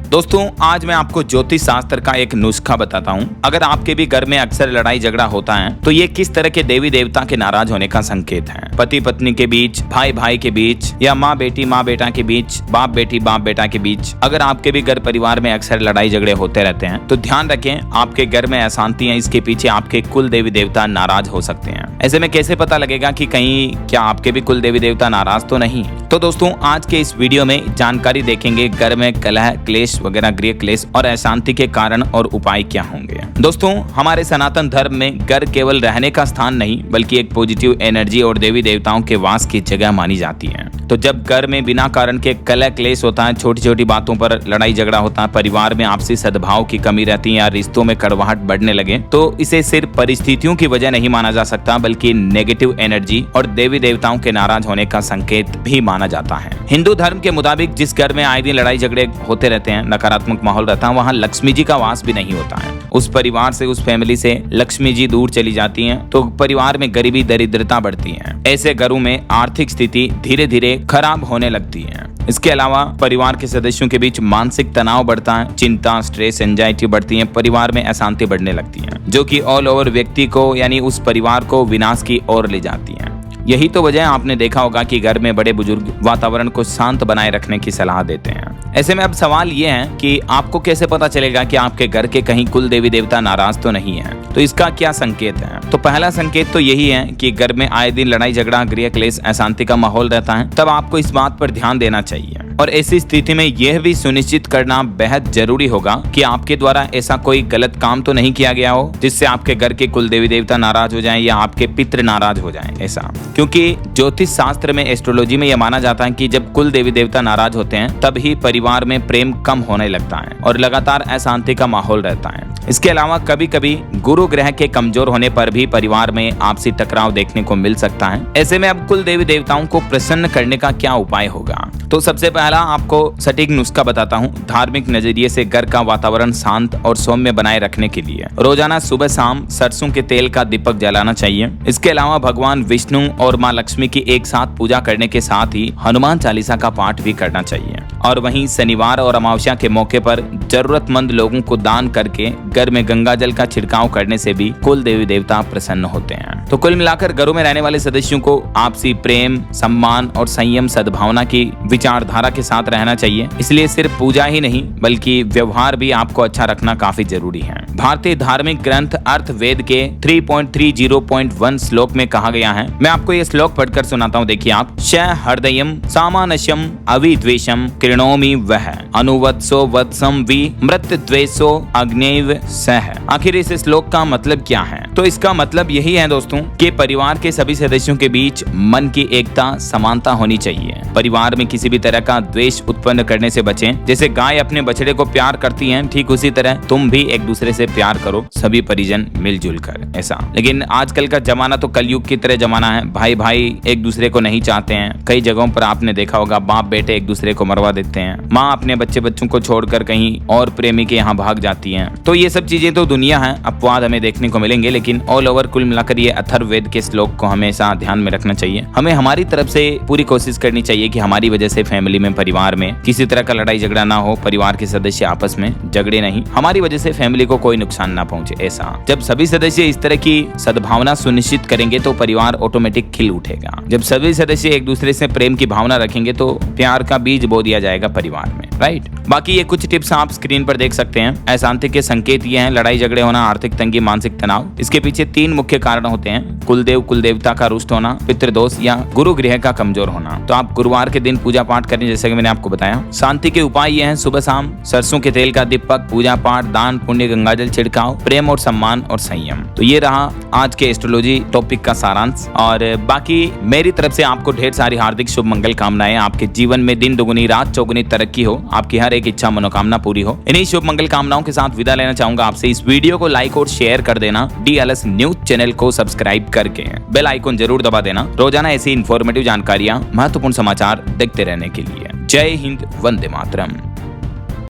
दोस्तों आज मैं आपको ज्योतिष शास्त्र का एक नुस्खा बताता हूँ। अगर आपके भी घर में अक्सर लड़ाई झगड़ा होता है तो ये किस तरह के देवी देवता के नाराज होने का संकेत है। पति पत्नी के बीच, भाई भाई के बीच, या माँ बेटा के बीच, बाप बेटा के बीच अगर आपके भी घर परिवार में अक्सर लड़ाई झगड़े होते रहते हैं तो ध्यान रखें, आपके घर में अशांति है, इसके पीछे आपके कुल देवी देवता नाराज हो सकते हैं। ऐसे में कैसे पता लगेगा कि कहीं क्या आपके भी कुल देवी देवता नाराज तो नहीं। तो दोस्तों आज के इस वीडियो में जानकारी देखेंगे घर में कलह, क्लेश वगैरह, गृह क्लेश और अशांति के कारण और उपाय क्या होंगे। दोस्तों हमारे सनातन धर्म में घर केवल रहने का स्थान नहीं बल्कि एक पॉजिटिव एनर्जी और देवी देवताओं के वास की जगह मानी जाती है। तो जब घर में बिना कारण के कलह क्लेश होता है, छोटी छोटी बातों पर लड़ाई झगड़ा होता है, परिवार में आपसी सद्भाव की कमी रहती है या रिश्तों में कड़वाहट बढ़ने लगे तो इसे सिर्फ परिस्थितियों की वजह नहीं माना जा सकता बल्कि नेगेटिव एनर्जी और देवी देवताओं के नाराज होने का संकेत भी माना जाता है। हिंदू धर्म के मुताबिक जिस घर में आए दिन लड़ाई झगड़े होते रहते हैं, नकारात्मक माहौल रहता है, वहाँ लक्ष्मी जी का वास भी नहीं होता है। उस परिवार से, उस फैमिली से लक्ष्मी जी दूर चली जाती हैं तो परिवार में गरीबी दरिद्रता बढ़ती है। ऐसे घरों में आर्थिक स्थिति धीरे धीरे खराब होने लगती है। इसके अलावा परिवार के सदस्यों के बीच मानसिक तनाव बढ़ता है, चिंता, स्ट्रेस, एंजाइटी बढ़ती है, परिवार में अशांति बढ़ने लगती है जो कि ऑल ओवर व्यक्ति को यानी उस परिवार को विनाश की ओर ले जाती है। यही तो वजह आपने देखा होगा कि घर में बड़े बुजुर्ग वातावरण को शांत बनाए रखने की सलाह देते हैं। ऐसे में अब सवाल ये है कि आपको कैसे पता चलेगा कि आपके घर के कहीं कुल देवी देवता नाराज तो नहीं है। तो इसका क्या संकेत है? तो पहला संकेत तो यही है कि घर में आए दिन लड़ाई झगड़ा, गृह क्लेश, अशांति का माहौल रहता है। तब आपको इस बात पर ध्यान देना चाहिए और ऐसी स्थिति में यह भी सुनिश्चित करना बेहद जरूरी होगा कि आपके द्वारा ऐसा कोई गलत काम तो नहीं किया गया हो जिससे आपके घर के कुल देवी देवता नाराज हो जाएं या आपके पितृ नाराज हो जाएं। ऐसा क्योंकि ज्योतिष शास्त्र में, एस्ट्रोलॉजी में यह माना जाता है कि जब कुल देवी देवता नाराज होते हैं तब ही परिवार में प्रेम कम होने लगता है और लगातार अशांति का माहौल रहता है। इसके अलावा कभी कभी गुरु ग्रह के कमजोर होने पर भी परिवार में आपसी टकराव देखने को मिल सकता है। ऐसे में अब कुल देवी देवताओं को प्रसन्न करने का क्या उपाय होगा? तो सबसे पहला आपको सटीक नुस्खा बताता हूँ। धार्मिक नजरिए से घर का वातावरण शांत और सौम्य बनाए रखने के लिए रोजाना सुबह शाम सरसों के तेल का दीपक जलाना चाहिए। इसके अलावा भगवान विष्णु और माँ लक्ष्मी की एक साथ पूजा करने के साथ ही हनुमान चालीसा का पाठ भी करना चाहिए। और वहीं शनिवार और अमावस्या के मौके पर जरूरतमंद लोगों को दान करके घर में गंगा जल का छिड़काव करने से भी कुल देवी देवता प्रसन्न होते हैं। तो कुल मिलाकर घरों में रहने वाले सदस्यों को आपसी प्रेम, सम्मान और संयम सद्भावना की विचारधारा के साथ रहना चाहिए। इसलिए सिर्फ पूजा ही नहीं बल्कि व्यवहार भी आपको अच्छा रखना काफी जरूरी है। भारतीय धार्मिक ग्रंथ अर्थवेद के 3.30.1 श्लोक में कहा गया है, मैं आपको ये श्लोक पढ़कर सुनाता हूँ। देखिए आप, श हृदयम सामानशम अविद्वेषम कृणोमि वह अनुवत्सो वत्सम वि मृत द्वेषो अग्नेव सह। आखिर इस श्लोक का मतलब क्या है? तो इसका मतलब यही है दोस्तों कि परिवार के सभी सदस्यों के बीच मन की एकता, समानता होनी चाहिए। परिवार में किसी भी तरह का द्वेष उत्पन्न करने से बचें। जैसे गाय अपने बछड़े को प्यार करती है, ठीक उसी तरह तुम भी एक दूसरे से प्यार करो, सभी परिजन मिलजुल कर। ऐसा लेकिन आजकल का जमाना तो कलयुग की तरह जमाना है। भाई भाई एक दूसरे को नहीं चाहते हैं। कई जगहों पर आपने देखा होगा बाप बेटे एक दूसरे को मरवा देते हैं, माँ अपने बच्चों को छोड़कर कहीं और प्रेमी के यहाँ भाग जाती है। तो ये सब चीजें तो दुनिया है, अपवाद हमें देखने को मिलेंगे, लेकिन ऑल ओवर कुल मिलाकर ये अथर्ववेद के श्लोक को हमेशा ध्यान में रखना चाहिए। हमें हमारी तरफ से पूरी कोशिश करनी चाहिए कि हमारी वजह से फैमिली में, परिवार में किसी तरह का लड़ाई झगड़ा ना हो, परिवार के सदस्य आपस में झगड़े नहीं, हमारी वजह से फैमिली को कोई नुकसान ना पहुंचे। ऐसा जब सभी सदस्य इस तरह की सद्भावना सुनिश्चित करेंगे तो परिवार ऑटोमेटिक खिल उठेगा। जब सभी सदस्य एक दूसरे से प्रेम की भावना रखेंगे तो प्यार का बीज बो दिया जाएगा परिवार में, राइट। बाकी ये कुछ टिप्स आप स्क्रीन पर देख सकते हैं। अशांति के संकेत ये हैं, लड़ाई झगड़े होना, आर्थिक तंगी, मानसिक तनाव। इसके पीछे 3 मुख्य कारण होते हैं, कुलदेव कुल देवता का रुष्ट होना, पितृदोष या गुरु गृह का कमजोर होना। तो आप गुरुवार के दिन पूजा पाठ करें जैसे कि मैंने आपको बताया। शांति के उपाय ये हैं, सुबह शाम सरसों के तेल का दीपक, पूजा पाठ, दान पुण्य, गंगाजल छिड़काव, प्रेम और सम्मान और संयम। तो ये रहा आज के एस्ट्रोलॉजी टॉपिक का सारांश। और बाकी मेरी तरफ से आपको ढेर सारी हार्दिक शुभ मंगल कामनाएं। आपके जीवन में दिन दुगुनी रात चौगुनी तरक्की हो, आपकी हर एक इच्छा मनोकामना पूरी हो। इन्हीं शुभ मंगल कामनाओं के साथ विदा लेना चाहूंगा आपसे। इस वीडियो को लाइक और शेयर कर देना, DLS न्यूज चैनल को सब्सक्राइब करके बेल आइकन जरूर दबा देना रोजाना ऐसी इंफॉर्मेटिव जानकारियां, महत्वपूर्ण समाचार देखते रहने के लिए। जय हिंद, वंदे मातरम।